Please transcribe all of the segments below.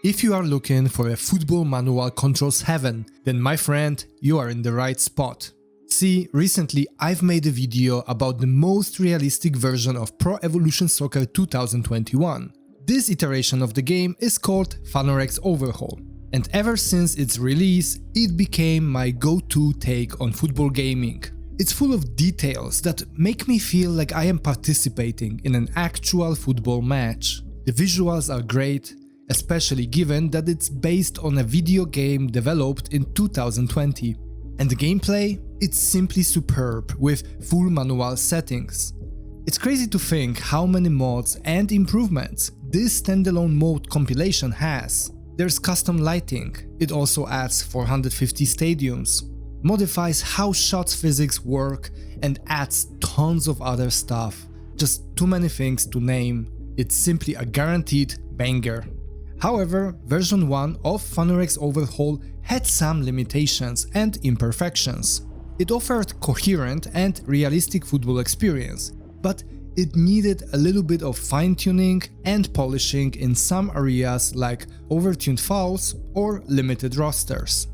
If you are looking for a football manual controls heaven, then my friend, you are in the right spot. See, recently I've made a video about the most realistic version of Pro Evolution Soccer 2021. This iteration of the game is called Fanurex Overhaul, and ever since its release, it became my go-to take on football gaming. It's full of details that make me feel like I am participating in an actual football match. The visuals are great, especially given that it's based on a video game developed in 2020. And the gameplay? It's simply superb with full manual settings. It's crazy to think how many mods and improvements this standalone mode compilation has. There's custom lighting, it also adds 450 stadiums, modifies how shots physics work, and adds tons of other stuff. Just too many things to name. It's simply a guaranteed banger. However, version 1 of Fanurex Overhaul had some limitations and imperfections. It offered coherent and realistic football experience, but it needed a little bit of fine-tuning and polishing in some areas like overtuned fouls or limited rosters.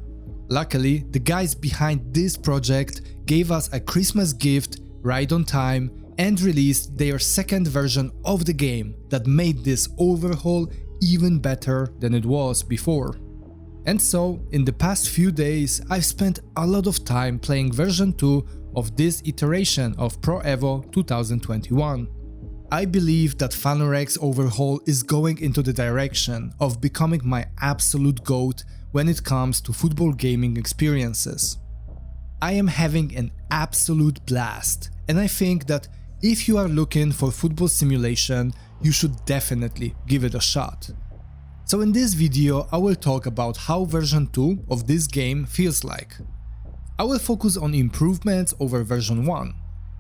Luckily, the guys behind this project gave us a Christmas gift right on time and released their second version of the game that made this overhaul even better than it was before. And so, in the past few days, I've spent a lot of time playing version 2 of this iteration of Pro Evo 2021. I believe that Fanurex Overhaul is going into the direction of becoming my absolute GOAT when it comes to football gaming experiences. I am having an absolute blast, and I think that if you are looking for football simulation, you should definitely give it a shot. So in this video I will talk about how version 2 of this game feels like. I will focus on improvements over version 1,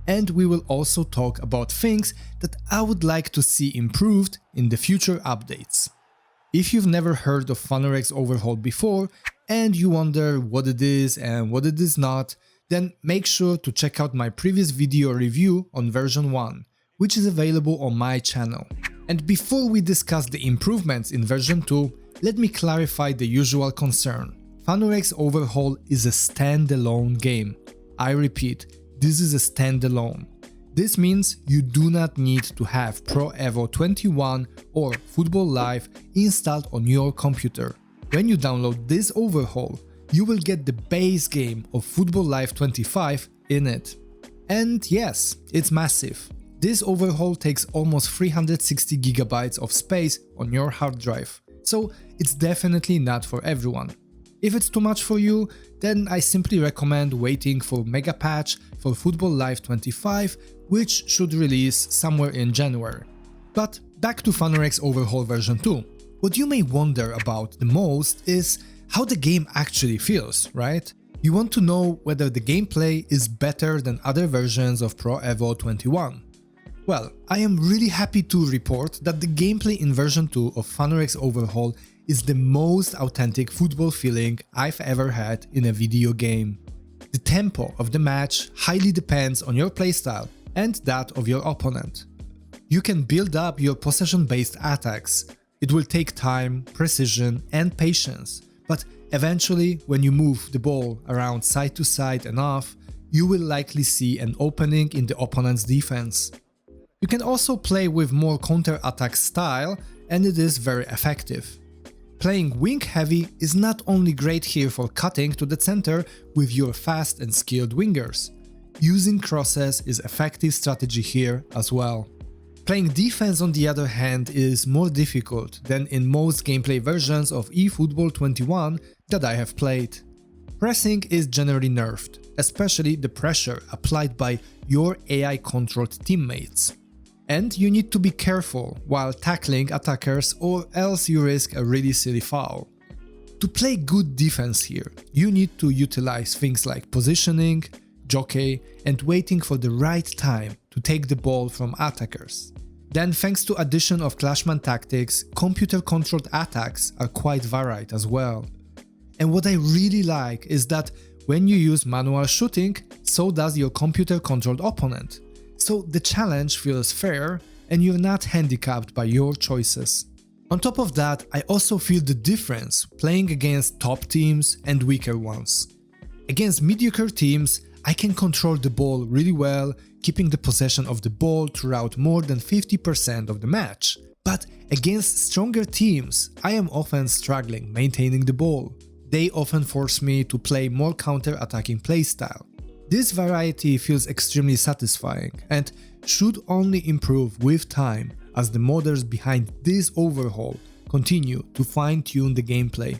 and we will also talk about things that I would like to see improved in the future updates. If you've never heard of Fanurex Overhaul before and you wonder what it is and what it is not, then make sure to check out my previous video review on version 1, which is available on my channel. And before we discuss the improvements in version 2, let me clarify the usual concern. Fanurex Overhaul is a standalone game. I repeat, this is a standalone. This means you do not need to have Pro Evo 21 or Football Live installed on your computer. When you download this overhaul, you will get the base game of Football Live 25 in it. And yes, it's massive. This overhaul takes almost 360 GB of space on your hard drive, so it's definitely not for everyone. If it's too much for you, then I simply recommend waiting for Mega Patch for Football Live 25, which should release somewhere in January. But back to Fanurex Overhaul version 2. What you may wonder about the most is how the game actually feels, right? You want to know whether the gameplay is better than other versions of Pro Evo 21. Well, I am really happy to report that the gameplay in version 2 of Fanurex Overhaul is the most authentic football feeling I've ever had in a video game. The tempo of the match highly depends on your playstyle and that of your opponent. You can build up your possession-based attacks. It will take time, precision and patience, but eventually when you move the ball around side to side enough, you will likely see an opening in the opponent's defense. You can also play with more counter-attack style, and it is very effective. Playing wing heavy is not only great here for cutting to the center with your fast and skilled wingers. Using crosses is effective strategy here as well. Playing defense on the other hand is more difficult than in most gameplay versions of eFootball 21 that I have played. Pressing is generally nerfed, especially the pressure applied by your AI-controlled teammates. And you need to be careful while tackling attackers or else you risk a really silly foul. To play good defense here, you need to utilize things like positioning, jockey, and waiting for the right time to take the ball from attackers. Then thanks to addition of Clashman tactics, computer-controlled attacks are quite varied as well. And what I really like is that when you use manual shooting, so does your computer-controlled opponent. So the challenge feels fair and you're not handicapped by your choices. On top of that, I also feel the difference playing against top teams and weaker ones. Against mediocre teams, I can control the ball really well, keeping the possession of the ball throughout more than 50% of the match. But against stronger teams, I am often struggling maintaining the ball. They often force me to play more counter-attacking playstyle. This variety feels extremely satisfying and should only improve with time as the modders behind this overhaul continue to fine-tune the gameplay.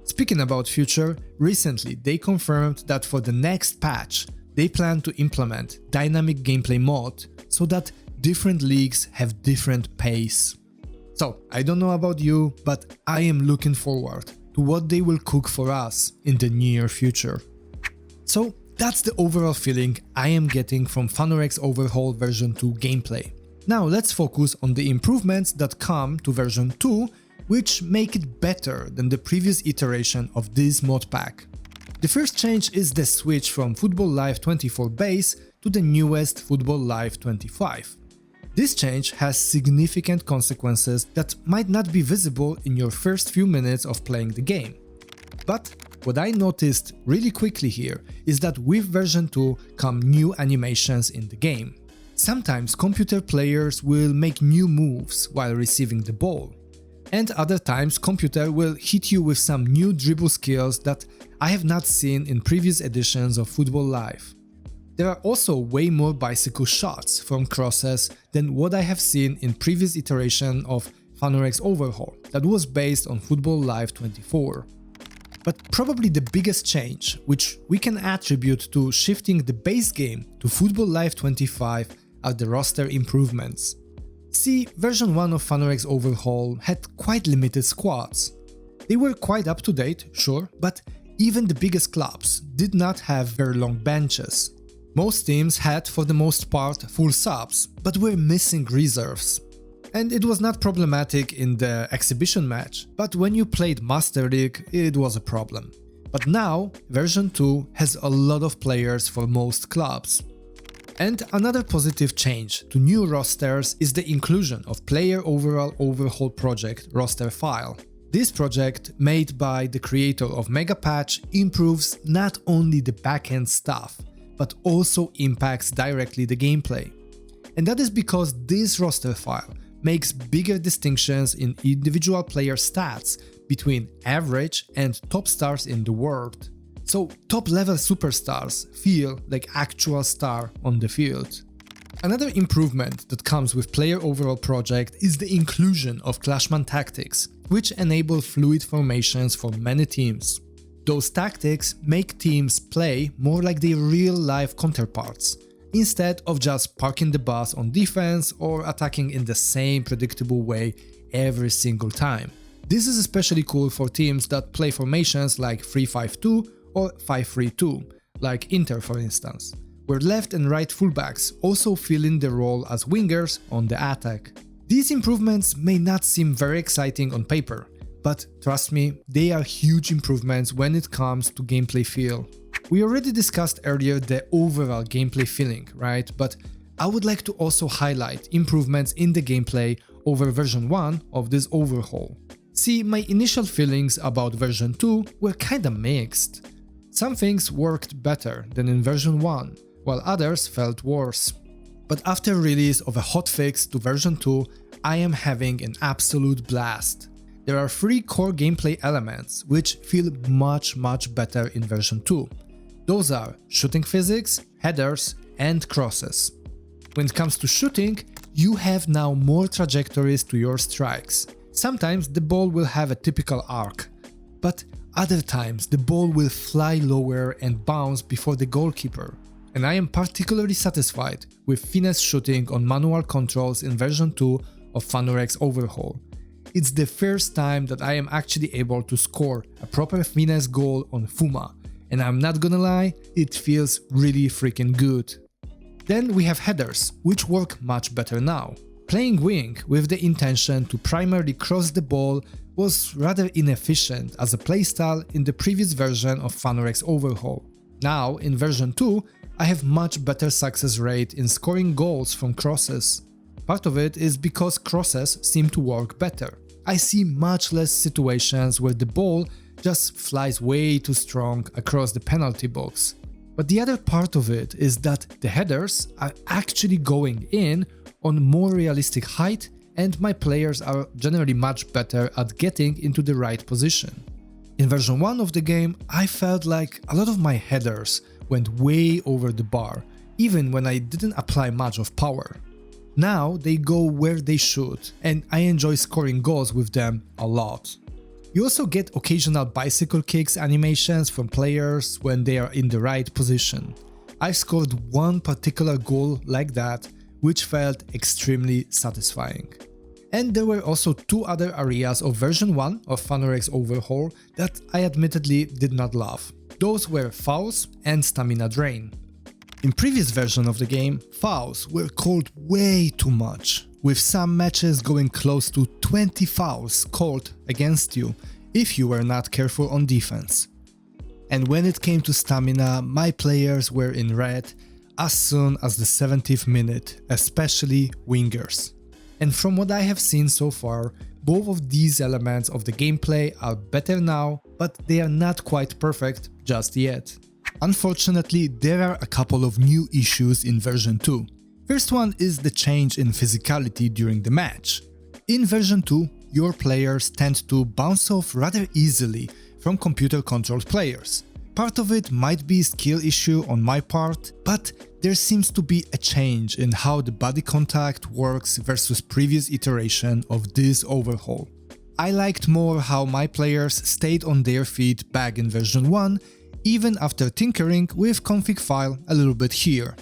Speaking about future, recently they confirmed that for the next patch, they plan to implement dynamic gameplay mode so that different leagues have different pace. So, I don't know about you, but I am looking forward to what they will cook for us in the near future. So, that's the overall feeling I am getting from Fanurex Overhaul version 2 gameplay. Now let's focus on the improvements that come to version 2, which make it better than the previous iteration of this mod pack. The first change is the switch from Football Live 24 base to the newest Football Live 25. This change has significant consequences that might not be visible in your first few minutes of playing the game. But what I noticed really quickly here is that with version 2 come new animations in the game. Sometimes computer players will make new moves while receiving the ball, and other times computer will hit you with some new dribble skills that I have not seen in previous editions of Football Live. There are also way more bicycle shots from crosses than what I have seen in previous iteration of Fanurex Overhaul that was based on Football Live 24. But probably the biggest change, which we can attribute to shifting the base game to Football Live 25, are the roster improvements. See, version 1 of Fanurex Overhaul had quite limited squads. They were quite up to date, sure, but even the biggest clubs did not have very long benches. Most teams had, for the most part, full subs, but were missing reserves. And it was not problematic in the exhibition match, but when you played Master League, it was a problem. But now, version 2 has a lot of players for most clubs. And another positive change to new rosters is the inclusion of Player Overhaul project roster file. This project, made by the creator of Mega Patch, improves not only the backend stuff, but also impacts directly the gameplay. And that is because this roster file makes bigger distinctions in individual player stats between average and top stars in the world. So top-level superstars feel like actual star on the field. Another improvement that comes with Player Overhaul project is the inclusion of Clashman tactics, which enable fluid formations for many teams. Those tactics make teams play more like their real-life counterparts, instead of just parking the bus on defense or attacking in the same predictable way every single time. This is especially cool for teams that play formations like 3-5-2 or 5-3-2, like Inter for instance, where left and right fullbacks also fill in the role as wingers on the attack. These improvements may not seem very exciting on paper, but trust me, they are huge improvements when it comes to gameplay feel. We already discussed earlier the overall gameplay feeling, right? But I would like to also highlight improvements in the gameplay over version 1 of this overhaul. See, my initial feelings about version 2 were kinda mixed. Some things worked better than in version 1, while others felt worse. But after release of a hotfix to version 2, I am having an absolute blast. There are 3 core gameplay elements which feel much better in version 2. Those are shooting physics, headers, and crosses. When it comes to shooting, you have now more trajectories to your strikes. Sometimes the ball will have a typical arc, but other times the ball will fly lower and bounce before the goalkeeper. And I am particularly satisfied with finesse shooting on manual controls in version 2 of Fanurex Overhaul. It's the first time that I am actually able to score a proper finesse goal on Fuma, and I'm not gonna lie, it feels really freaking good. Then we have headers, which work much better now. Playing wing with the intention to primarily cross the ball was rather inefficient as a playstyle in the previous version of Fanurex Overhaul. Now, in version 2, I have much better success rate in scoring goals from crosses. Part of it is because crosses seem to work better. I see much less situations where the ball just flies way too strong across the penalty box. But the other part of it is that the headers are actually going in on more realistic height, and my players are generally much better at getting into the right position. In version 1 of the game, I felt like a lot of my headers went way over the bar, even when I didn't apply much of power. Now they go where they should, and I enjoy scoring goals with them a lot. You also get occasional bicycle kicks animations from players when they are in the right position. I scored one particular goal like that, which felt extremely satisfying. And there were also two other areas of version 1 of Fanurex Overhaul that I admittedly did not love. Those were fouls and stamina drain. In previous version of the game, fouls were called way too much, with some matches going close to 20 fouls called against you if you were not careful on defense. And when it came to stamina, my players were in red as soon as the 70th minute, especially wingers. And from what I have seen so far, both of these elements of the gameplay are better now, but they are not quite perfect just yet. Unfortunately, there are a couple of new issues in version 2. First one is the change in physicality during the match. In version 2, your players tend to bounce off rather easily from computer-controlled players. Part of it might be a skill issue on my part, but there seems to be a change in how the body contact works versus previous iteration of this overhaul. I liked more how my players stayed on their feet back in version 1, even after tinkering with config file a little bit here.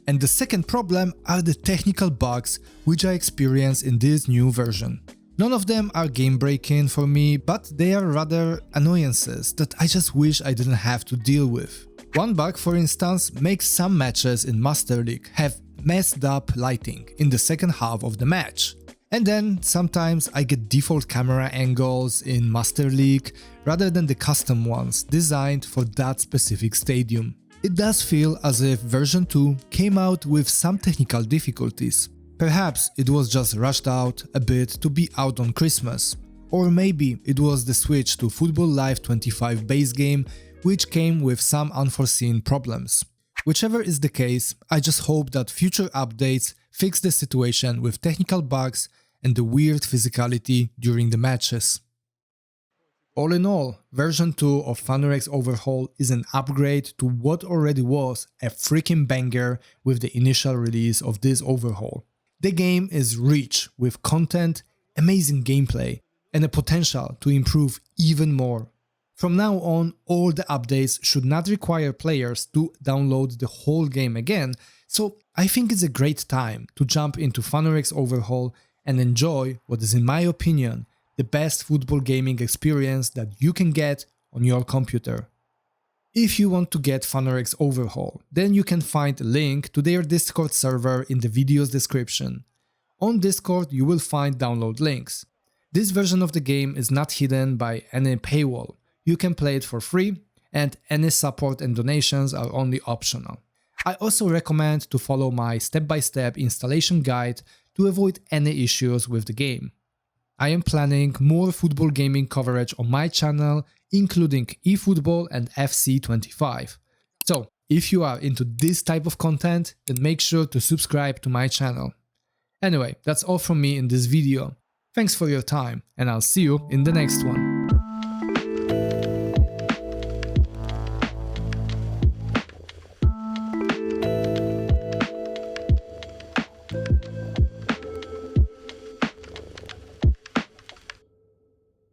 And the second problem are the technical bugs which I experience in this new version. None of them are game-breaking for me, but they are rather annoyances that I just wish I didn't have to deal with. One bug, for instance, makes some matches in Master League have messed up lighting in the second half of the match. And then sometimes I get default camera angles in Master League rather than the custom ones designed for that specific stadium. It does feel as if version 2 came out with some technical difficulties. Perhaps it was just rushed out a bit to be out on Christmas. Or maybe it was the switch to Football Live 25 base game which came with some unforeseen problems. Whichever is the case, I just hope that future updates fix the situation with technical bugs and the weird physicality during the matches. All in all, version 2 of Fanurex Overhaul is an upgrade to what already was a freaking banger with the initial release of this overhaul. The game is rich with content, amazing gameplay, and the potential to improve even more. From now on, all the updates should not require players to download the whole game again, so I think it's a great time to jump into Fanurex Overhaul and enjoy what is, in my opinion, the best football gaming experience that you can get on your computer. If you want to get Fanurex Overhaul, then you can find a link to their Discord server in the video's description. On Discord you will find download links. This version of the game is not hidden by any paywall. You can play it for free, and any support and donations are only optional. I also recommend to follow my step-by-step installation guide to avoid any issues with the game. I am planning more football gaming coverage on my channel, including eFootball and FC25. So, if you are into this type of content, then make sure to subscribe to my channel. Anyway, that's all from me in this video. Thanks for your time, and I'll see you in the next one.